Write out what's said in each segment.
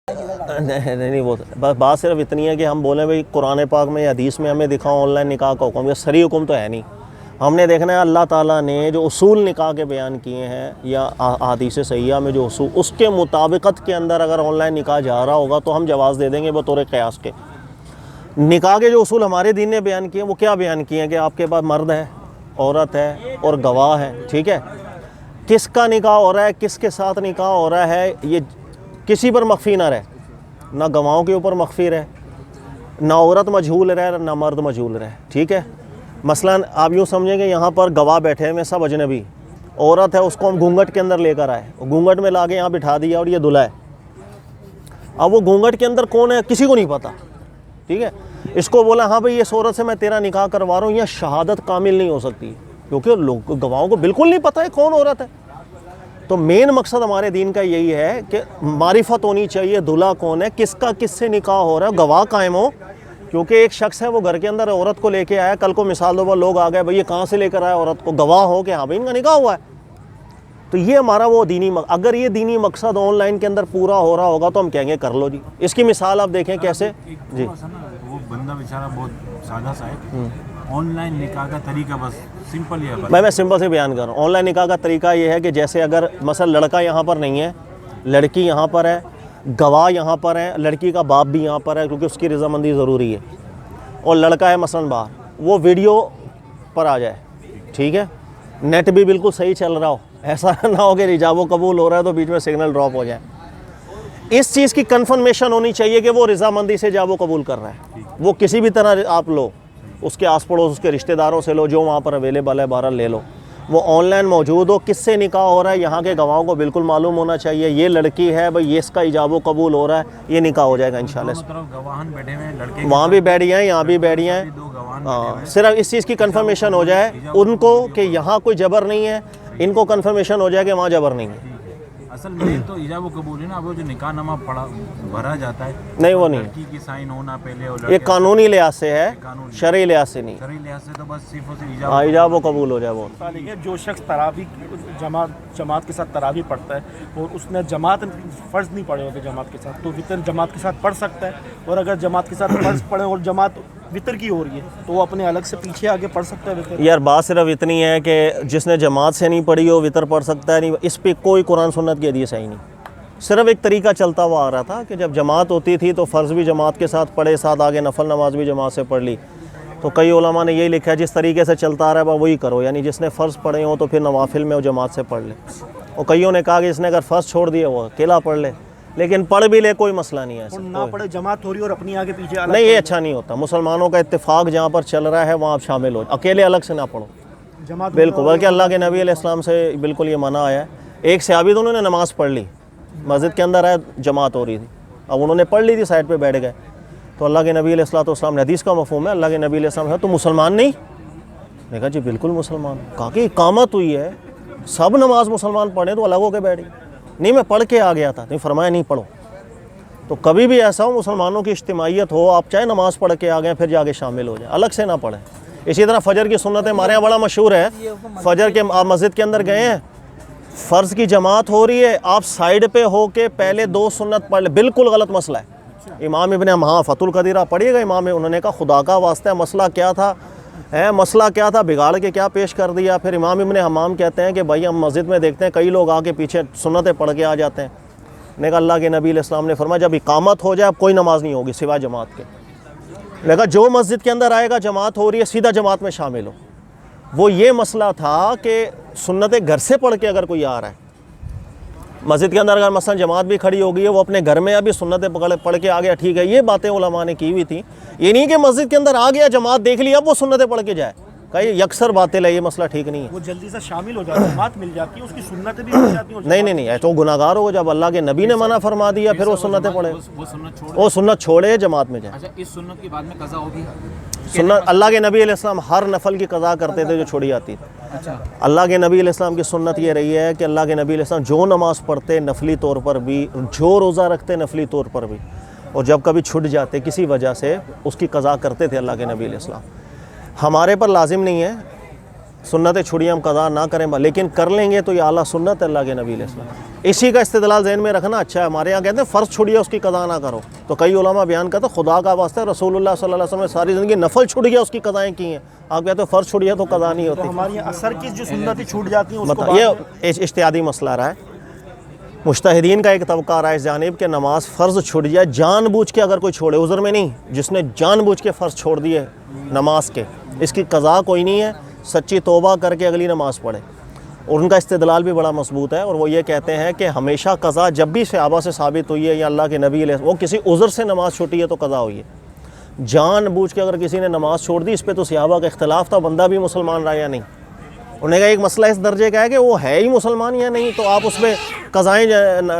नहीं, वो बस बात सिर्फ इतनी है कि हम बोलें भाई कुरान पाक में या हदीस में हमें दिखाओ ऑनलाइन निकाह का हुक्म, या सरी हुक्म तो है नहीं। हमने देखना है अल्लाह ताला ने जो उसूल निकाह के बयान किए हैं या हदीस सहीहा में जो उसूल, उसके मुताबिकत के अंदर अगर ऑनलाइन निकाह जा रहा होगा तो हम जवाज़ दे देंगे बतौर क़यास के। निकाह के जो उसूल हमारे दीन ने बयान किए वो क्या बयान किए हैं कि आपके पास मर्द है, औरत है और गवाह है, ठीक है। किसका निकाह हो रहा है, किसके साथ निकाह हो रहा है, ये किसी पर मख्फी ना रहे, ना गवाहों के ऊपर मख्फी रहे, ना औरत मजहूल रहे, ना मर्द मजहूल रहे, ठीक है। मसलन आप यूँ समझेंगे यहाँ पर गवाह बैठे हैं, सब अजनबी, औरत है उसको हम घूंघट के अंदर लेकर आए, घूंघट में ला के यहाँ बिठा दिया और ये दूल्हा है। अब वो घूंघट के अंदर कौन है किसी को नहीं पता, ठीक है। इसको बोला हाँ भाई इस औरत से मैं तेरा निकाह करवा रहा हूँ, यह शहादत कामिल नहीं हो सकती क्योंकि लोग गवाहों को बिल्कुल नहीं पता है कौन औरत है। तो मेन मकसद हमारे दीन का यही है कि मारिफत होनी चाहिए, दूल्हा कौन है, किसका किससे निकाह हो रहा है, गवाह कायम हो। क्योंकि एक शख्स है वो घर के अंदर औरत को लेके आया, कल को मिसाल दो लोग आ गए भाई ये कहाँ से लेकर आया औरत को, गवाह हो कि हाँ भाई इनका निकाह हुआ है। तो ये हमारा वो दीनी अगर ये दीनी मकसद ऑनलाइन के अंदर पूरा हो रहा होगा तो हम कहेंगे कर लो जी। इसकी मिसाल आप देखें कैसे जी। वो बंदा बेचारा बहुत सादा सा है, ऑनलाइन निकाह का तरीका बस सिंपल है। मैं सिंपल से बयान कर रहा हूँ। ऑनलाइन निकाह का तरीका ये है कि जैसे अगर मसल लड़का यहाँ पर नहीं है, लड़की यहाँ पर है, गवाह यहाँ पर है, लड़की का बाप भी यहाँ पर है क्योंकि उसकी रजामंदी ज़रूरी है, और लड़का है मसलन बाहर, वो वीडियो पर आ जाए, ठीक है, नेट भी बिल्कुल सही चल रहा हो, ऐसा ना हो कि रिजाबो कबूल हो रहा है तो बीच में सिग्नल ड्रॉप हो जाए। इस चीज़ की कन्फर्मेशन होनी चाहिए कि वो रजामंदी से जाबो कबूल कर रहा है। वो किसी भी तरह आप लो, उसके आस पड़ोस उसके रिश्तेदारों से लो, जो वहाँ पर अवेलेबल है बहरहाल ले लो, वो ऑनलाइन मौजूद हो, किससे निकाह हो रहा है यहाँ के गवाहों को बिल्कुल मालूम होना चाहिए। ये लड़की है भाई, ये इसका इजाबो कबूल हो रहा है, ये निकाह हो जाएगा इंशाल्लाह। वहाँ भी बैठी हैं, यहाँ भी बैठी हैं, हाँ, सिर्फ इस चीज़ की कन्फर्मेशन हो जाए उनको कि यहाँ कोई जबर नहीं है, इनको कन्फर्मेशन हो जाए कि वहाँ जबर नहीं है। असल में तो इजाबो कबूल है ना, वो जो निकाह नामा पढ़ा भरा जाता है नहीं, वो नहीं, लड़की की साइन होना पहले और ये कानूनी लिहाज से है, शरई लिहाज से नहीं। शरई लिहाज से तो बस सिर्फ हाँ इजाबो कबूल हो जाए वो। जो शख्स तरावी जमात के साथ तरावी पढ़ता है और उसने जमात फ़र्ज़ नहीं पढ़े होते जमात के साथ, तो वितर जमात के साथ पढ़ सकता है। और अगर जमात के साथ फ़र्ज़ पढ़े और जमात वितर की हो रही है तो वो अपने अलग से पीछे आगे पढ़ सकता है वितर। यार बात सिर्फ इतनी है कि जिसने जमात से नहीं पढ़ी हो वितर पढ़ सकता है, नहीं, इस पर कोई कुरान सुन्नत की हदीस है ही नहीं। सिर्फ एक तरीका चलता हुआ आ रहा था कि जब जमात होती थी तो फ़र्ज़ भी जमात के साथ पढ़े, साथ आगे नफल नमाज भी जमात से पढ़ ली। तो कई उलमा ने यही लिखा है जिस तरीके से चलता आ रहा है वही करो, यानी जिसने फ़र्ज़ पढ़े हो तो फिर नवाफिल में वो जमात से पढ़ ले। और कईयों ने कहा कि जिसने अगर फ़र्ज़ छोड़ दिए वो अकेला पढ़ ले, लेकिन पढ़ भी ले कोई मसला नहीं है ऐसा। ना पढ़े जमात हो रही और अपनी आगे पीछे अलग नहीं, ये अच्छा नहीं होता। मुसलमानों का इत्तेफाक जहाँ पर चल रहा है वहाँ आप शामिल हो, अकेले अलग से ना पढ़ो जमात बिल्कुल। बल्कि अल्लाह के नबी अलैहिस्सलाम से बिल्कुल ये मना आया है। एक सहाबी तो उन्होंने नमाज़ पढ़ ली, मस्जिद के अंदर है, जमात हो रही थी, अब उन्होंने पढ़ ली थी, साइड पे बैठ गए, तो अल्लाह के नबी अलैहिस्सलाम ने, हदीस का मफ़हूम है, अल्लाह के नबी अलैहिस्सलाम तो मुसलमान नहीं? मैं कहा जी बिल्कुल मुसलमान। कहा कि इकामत हुई है, सब नमाज मुसलमान पढ़े तो अलग होकर बैठ गए। नहीं मैं पढ़ के आ गया था। नहीं, फरमाया नहीं पढ़ो। तो कभी भी ऐसा हो मुसलमानों की इज्तिमाइयत हो, आप चाहे नमाज़ पढ़ के आ गए फिर जाके शामिल हो जाए, अलग से ना पढ़ें। इसी तरह फ़जर की सुन्नतें हमारे यहाँ बड़ा मशहूर है। फ़जर के आप मस्जिद के अंदर गए हैं, फ़र्ज़ की जमात हो रही है, आप साइड पे हो के पहले 2 सुन्नत पढ़ ले, बिल्कुल गलत मसला है। इमाम इब्ने हाँ फ़तुल क़दीर पढ़िएगा, इमाम उन्होंने कहा खुदा का वास्ता है मसला क्या था, मसला क्या था, बिगाड़ के क्या पेश कर दिया। फिर इमाम इब्ने हमाम कहते हैं कि भाई हम मस्जिद में देखते हैं कई लोग आके पीछे सुन्नतें पढ़ के आ जाते हैं। ने कहा अल्लाह के नबी अलैहिस्सलाम ने फरमाया जब इकामत हो जाए अब कोई नमाज नहीं होगी सिवाय जमात के। लगा जो मस्जिद के अंदर आएगा जमात हो रही है सीधा जमात में शामिल हो। वो ये मसला था कि सुन्नतें घर से पढ़ के अगर कोई आ रहा है मस्जिद के अंदर, अगर मसलन जमात भी खड़ी हो गई है, वो अपने घर में अभी सुन्नतें पढ़ के आ गया, ठीक है, ये बातें उलमा ने की हुई थी। ये नहीं कि मस्जिद के अंदर आ गया, जमात देख लिया, अब वो सुन्नतें पढ़ के जाए, कई यकसर बातें है, ये मसला ठीक नहीं है। वो जल्दी से शामिल हो जाता है, जमात मिल जाती है, उसकी सुन्नतें भी मिल जाती हैं। नहीं, ऐसा तो गुनाहगार होगा। जब अल्लाह के नबी ने मना फरमा दिया फिर वो सुन्नतें पढ़े, वो सुन्नत छोड़े जमात में जाए। अच्छा, इस सुन्नत की बाद में कज़ा होगी? सुन्नत अल्लाह के नबी अलैहिस्सलाम हर नफल की कज़ा करते थे जो छोड़ी जाती थी। अच्छा, अल्लाह के नबी अलैहिस्सलाम की सुन्नत ये रही है कि अल्लाह के नबी अलैहिस्सलाम जो नमाज़ पढ़ते नफली तौर पर भी, जो रोज़ा रखते नफली तौर पर भी, और जब कभी छूट जाते किसी वजह से उसकी कज़ा करते थे अल्लाह के नबी अलैहिस्सलाम। हमारे पर लाजिम नहीं है सुन्नतें छुड़ी हम कज़ा ना करें, लेकिन कर लेंगे तो ये आला सुन्नत है अल्लाह के नबी अलैहिस्सलाम। इसी का इस्तेदलाल ज़हन में रखना अच्छा है। हमारे यहाँ कहते हैं फ़र्ज़ छुड़िए उसकी कज़ा ना करो, तो कई उलमा बयान करते हैं खुदा का वास्ता रसूलुल्लाह सल्लल्लाहु अलैहि वसल्लम ने सारी ज़िंदगी नफल छुड़ गया उसकी कज़ाएँ की हैं, आप कहते हो फ़र्ज़ छुड़िए तो कज़ा नहीं तो होती। हमारे यहाँ असर की जो सुन्नतें छूट जाती हैं उसको मतलब ये इज्तिहादी मसला रहा है। मुज्तहिदीन का एक तबका आ रहा है इस जानिब कि नमाज फ़र्ज़ छूट जाए, जानबूझ के अगर कोई छोड़े, उज़र में नहीं, जिसने जानबूझ के फ़र्ज़ छोड़ दिए नमाज के, इसकी कज़ा कोई नहीं है, सच्ची तौबा करके अगली नमाज़ पढ़े। और उनका इस्तेदलाल भी बड़ा मजबूत है, और वो ये कहते हैं कि हमेशा कज़ा जब भी सहाबा से साबित हुई है या अल्लाह के नबी वो किसी उज़र से नमाज़ छूटी है तो कज़ा हुई है। जानबूझ के अगर किसी ने नमाज़ छोड़ दी, इस पर तो सहाबा का इख्तलाफ था, बंदा भी मुसलमान रहा या नहीं। उन्हें का एक मसला इस दर्जे का है कि वो है ही मुसलमान या नहीं, तो आप उसमें कज़ाएँ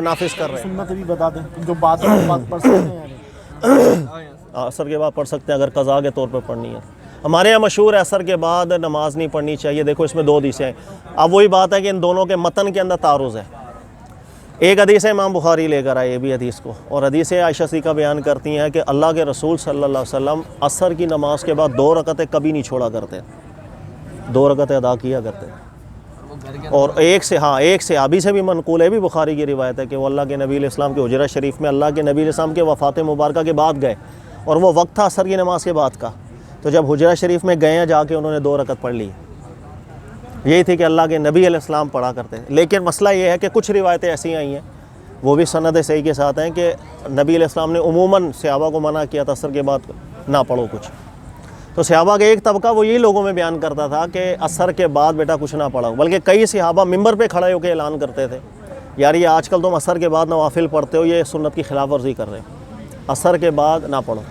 नाफिज कर रहे हैं। सुन्नत भी बता दें जो बात पढ़ सकते हैं असर के बाद पढ़ सकते हैं अगर कज़ा के तौर पर पढ़नी है। हमारे यहाँ मशहूर है असर के बाद नमाज नहीं पढ़नी चाहिए। देखो इसमें दो हदीसें हैं। अब वही बात है कि इन दोनों के मतन के अंदर तारुज़ है। एक हदीस है इमाम बुखारी लेकर आए ये भी हदीस को, और हदीस आयशा सिद्दीक़ा बयान करती हैं कि अल्लाह के रसूल सल्लल्लाहु अलैहि वसल्लम असर की नमाज के बाद 2 रकअतें कभी नहीं छोड़ा करते, 2 रकअतें अदा किया करते। और एक सहाबी से भी मनकूल है, भी बुखारी की रिवायत है कि वो अल्लाह के नबी इस्लाम के हुजरा शरीफ में अल्लाह के नबी इस्लाम के वफ़ात मुबारक के बाद गए, और वो वक्त था असर की नमाज के बाद का। तो जब हुजरा शरीफ में गए हैं जाके उन्होंने 2 रकअत पढ़ ली। यही थी कि अल्लाह के नबी अलैहिस्सलाम पढ़ा करते हैं। लेकिन मसला ये है कि कुछ रिवायतें ऐसी आई हैं, वो भी सनद सही के साथ हैं, कि नबी अलैहिस्सलाम ने उमूमन सहाबा को मना किया था असर के बाद ना पढ़ो कुछ। तो सहाबा का एक तबका वो यही लोगों में बयान करता था कि असर के बाद बेटा कुछ ना पढ़ो, बल्कि कई सहाबा मिंबर पे खड़े होकर ऐलान करते थे, यार ये आजकल तुम असर के बाद नवाफिल पढ़ते हो, ये सुन्नत की खिलाफ वर्जी कर रहे हो, असर के बाद ना पढ़ो।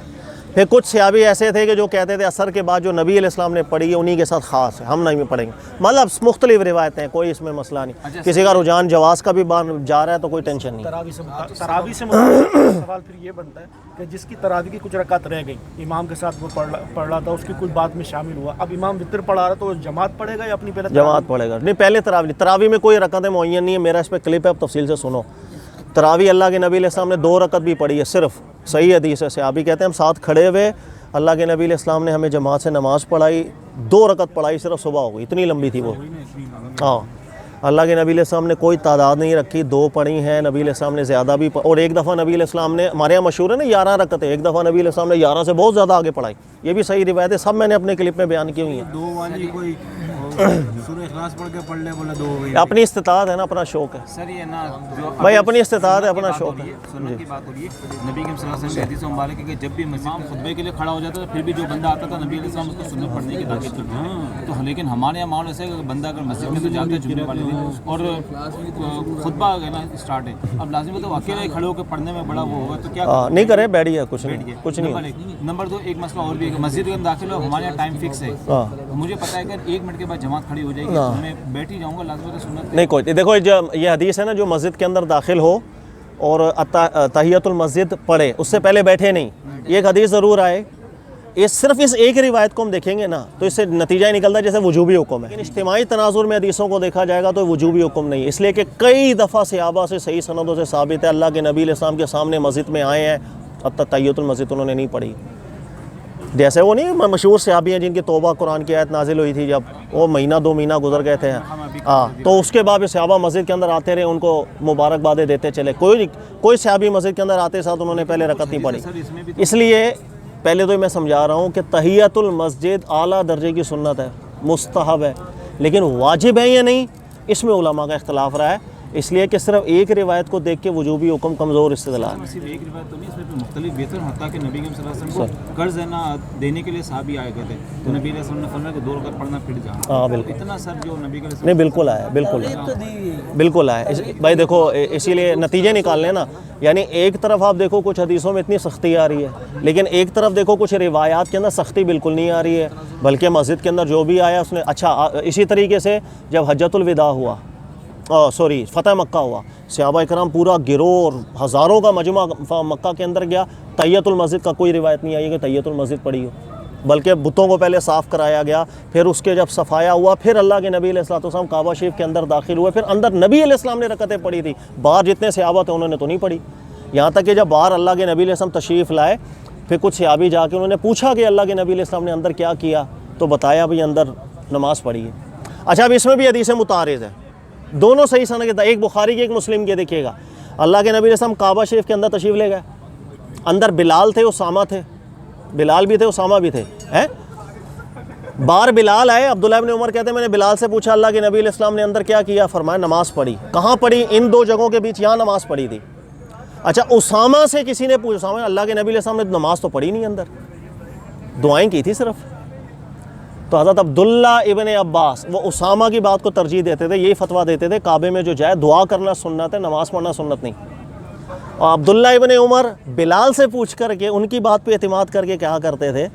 फिर कुछ सहाबी ऐसे थे कि जो कहते थे असर के बाद जो नबी अलैहिस्सलाम ने पढ़ी है उन्हीं के साथ ख़ास है, हम नहीं पढ़ेंगे। मतलब मुख्तलिफ रिवायतें हैं, कोई इसमें मसला नहीं। किसी का रुझान जवाज़ का भी जा रहा है तो कोई टेंशन नहीं। तरावी से सवाल फिर ये बनता है कि जिसकी तरावी की कुछ रकात रह गई, इमाम के साथ वो पढ़ रहा था, उसकी कुछ बात में शामिल हुआ, अब इमाम वितर पढ़ा रहा तो जमात पढ़ेगा या अपनी पहले जमात पढ़ेगा? नहीं, पहले तरावी में कोई रकअतें मुअय्यन नहीं है। मेरा इस पर क्लिप है, आप तफसील से सुनो। तरावी अल्लाह के नबी अलैहिस्सलाम ने 2 रकअत भी पढ़ी है, सिर्फ सही हदीस है। सहाबी कहते हैं हम साथ खड़े हुए, अल्लाह के नबी अलैहिस्सलाम ने हमें जमात से नमाज़ पढ़ाई, 2 रकअत पढ़ाई, सिर्फ सुबह हो गई, इतनी लंबी थी वो। हाँ, अल्लाह के नबी अलैहिस्सलाम ने कोई तादाद नहीं रखी, 2 पढ़ी हैं। नबी अलैहिस्सलाम ने ज़्यादा भी और एक दफ़ा नबी अलैहिस्सलाम ने, हमारे यहाँ मशहूर है ना 11 रकअतें, एक दफ़ा नबी अलैहिस्सलाम ने 11 से बहुत ज़्यादा आगे पढ़ाई। ये भी सही रिवायत है, सब मैंने अपने क्लिप में बयान की हुई हैं। 2 वाली कोई सूरह इखलास पढ़ के पढ़ ले, बोला 2 हो गई। अपनी इस्तिताअत है ना, अपना शौक है सर ये ना जो भाई, अपनी इस्तिताअत है, अपना शौक है। सुन्नत की बात हो रही है, नबी के सल्लल्लाहु अलैहि वसल्लम की हदीस मुबारक है कि जब भी इमाम खुतबे के लिए खड़ा हो जाता था, फिर भी जो बंदा आता था नबी अलैहि सल्लम उसको सुन्नत पढ़ने की ताकीद करते थे। तो लेकिन हमारे यहाँ माहौल ऐसा है कि बंदा अगर मस्जिद में तो जाता है जुम्मे वाले दिन, और खुतबा है ना स्टार्ट है, अब लाजिम है तो अकेला ही खड़े होकर पढ़ने में बड़ा वो होगा, तो क्या नहीं करे, बैठिए, कुछ नहीं, कुछ नहीं। नंबर 2 एक मसला और भी है कि मस्जिद के अंदर दाखिल हो, हमारे यहाँ टाइम फिक्स है। मुझे पता है कि 1 मिनट के बाद जमात खड़ी हो जाएगी, तो मैं बैठ ही जाऊँगा, लाजिम है सुन्नत नहीं कोई। देखो जो ये हदीस है ना, जो मस्जिद के अंदर दाखिल हो और तहियतुल मस्जिद पढ़े, उससे पहले बैठे नहीं, ये एक हदीस ज़रूर आए। ये सिर्फ इस एक रिवायत को हम देखेंगे ना तो इससे नतीजा ही निकलता है जैसे वजूबी हुक्म है। लेकिन इज्तिमाई तनाजुर में हदीसों को देखा जाएगा तो वजूबी हुक्म नहीं है, इसलिए कि कई दफ़ा सहाबा से सही सनदों से साबित है अल्लाह के नबी अलैहिस्सलाम के सामने मस्जिद में आए हैं, अब तक तहियतुल मस्जिद उन्होंने नहीं पढ़ी। जैसे वो नहीं मशहूर सहाबी हैं जिनकी तौबा कुरान की आयत नाजिल हुई थी, जब वो महीना 2 महीना गुजर गए थे, हाँ, तो उसके बाद भी सहाबा मस्जिद के अंदर आते रहे, उनको मुबारकबादें देते चले। कोई सहाबी मस्जिद के अंदर आते साथ उन्होंने पहले रकअत नहीं पढ़ी। इसलिए पहले तो मैं समझा रहा हूँ कि तहियतुल मस्जिद आला दर्जे की सुन्नत है, मुस्तहब है, लेकिन वाजिब है या नहीं इसमें उलमा का इख्तलाफ रहा है। इसलिए कि सिर्फ एक रिवायत को देख के वजूबी हुक्म कमज़ोर इस्तेदलाल। सिर्फ एक रिवायत तो नहीं, इसमें मुख्तलिफ बेहतर होता कि नबी सल्लल्लाहु अलैहि वसल्लम को कर्ज है ना देने के लिए साहबी आए गए थे, तो नबी अलैहि वसल्लम ने फरमाया कि 2 रकअत पढ़ना फिर जाना। हाँ बिल्कुल, इतना सर जो नबी के नहीं बिल्कुल आया, बिल्कुल आया भाई। देखो इसीलिए नतीजे निकाल लें ना, यानी एक तरफ आप देखो कुछ हदीसों में इतनी सख्ती आ रही है, लेकिन एक तरफ देखो कुछ रिवायात के अंदर सख्ती बिल्कुल नहीं आ रही है, बल्कि मस्जिद के अंदर जो भी आया उसने अच्छा। इसी तरीके से जब हज्जतुल विदा हुआ, फ़तह मक्का हुआ, सहाबा इकराम पूरा गिरोह और हज़ारों का मजमा मक्का के अंदर गया, तहियतुल मस्जिद का कोई रिवायत नहीं आई कि तहियतुल मस्जिद पढ़ी हो, बल्कि बुतों को पहले साफ़ कराया गया, फिर उसके जब सफाया हुआ, फिर अल्लाह के नबी अलैहिस्सलातु वस्सलाम काबा शरीफ के अंदर दाखिल हुए, फिर अंदर नबी अलैहिस्सलाम ने रकअतें पढ़ी थी, बाहर जितने सहाबा थे उन्होंने तो नहीं पढ़ी। यहाँ तक कि जब बाहर अल्लाह के नबी अलैहिस्सलाम तशरीफ़ लाए, फिर कुछ सहाबी जाके उन्होंने पूछा कि अल्लाह के नबी अलैहिस्सलाम ने अंदर क्या किया, तो बताया भाई अंदर नमाज़ पढ़ी है। अच्छा, अब इसमें भी हदीस मुतारिज़ है, दोनों सही सनद के, एक बुखारी की एक मुस्लिम की। देखिएगा अल्लाह के नबी रसूल काबा शरीफ के अंदर तशरीफ़ ले गए, अंदर बिलाल थे, उसामा थे, बिलाल भी थे, उसामा भी थे, हैं। बार बिलाल आए, अब्दुल्लाह इब्न उमर कहते हैं मैंने बिलाल से पूछा अल्लाह के नबी अलैहिस्सलाम ने अंदर क्या किया? फरमाया नमाज़ पढ़ी। कहाँ पढ़ी? इन दो जगहों के बीच, यहाँ नमाज़ पढ़ी थी। अच्छा, उसामा से किसी ने पूछा, उसामा अल्लाह के नबी अलैहिस्सलाम ने नमाज़ तो पढ़ी नहीं, अंदर दुआएं की थी सिर्फ। तो हज़रत अब्दुल्ला इब्न अब्बास वो उसामा की बात को तरजीह देते थे, यही फतवा देते थे काबे में जो जाए दुआ करना सुन्नत है, नमाज़ पढ़ना सुन्नत नहीं। और अब्दुल्ला इब्न उमर बिलाल से पूछ करके उनकी बात पे एतमाद करके क्या करते थे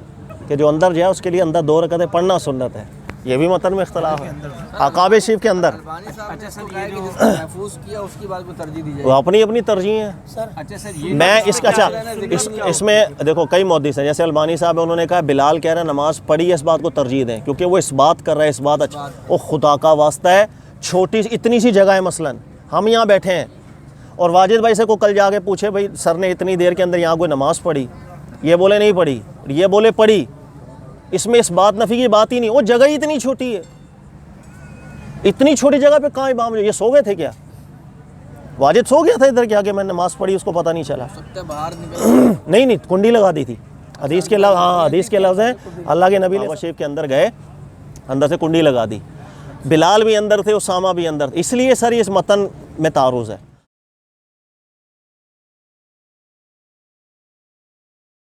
कि जो अंदर जाए उसके लिए अंदर 2 रकातें पढ़ना सुन्नत है। ये भी मतन में इख्तलाफ है, काबे शरीफ के अंदर। अच्छा सर, ये जिसको महफूज किया उसकी बात को तरजीह दी जाए। वो अपनी अपनी तरजीह है। अच्छा सर, ये मैं इसका इसमें देखो कई मुहद्दिस हैं, जैसे अलबानी साहब है, उन्होंने कहा बिलाल कह रहे हैं नमाज पढ़ी है, इस बात को तरजीह दें क्योंकि वो इस बात कर रहा है, इस बात अच्छा वो खुदा का वास्ता है, छोटी इतनी सी जगह है, मसलन हम यहाँ बैठे हैं और वाजिद भाई से को कल जाके पूछे भाई सर ने इतनी देर के अंदर यहाँ कोई नमाज पढ़ी? ये बोले नहीं पढ़ी, ये बोले पढ़ी। इसमें इस बात नफ़ी की बात ही नहीं, वो जगह ही इतनी छोटी है, इतनी छोटी जगह पे कहाँ इमाम? ये सो गए थे क्या? वाजिद सो गया था इधर क्या कि मैंने नमाज़ पढ़ी, उसको पता नहीं चला? बाहर निकल नहीं, कुंडी लगा दी थी। हदीस के लफ्ज़, हाँ हदीस के लफ्ज़ हैं, अल्लाह के नबी शरीफ के अंदर गए, अंदर से कुंडी लगा दी। बिलाल भी अंदर थे, उसामा भी अंदर थे, इसलिए सर इस मतन में तारुज़ है।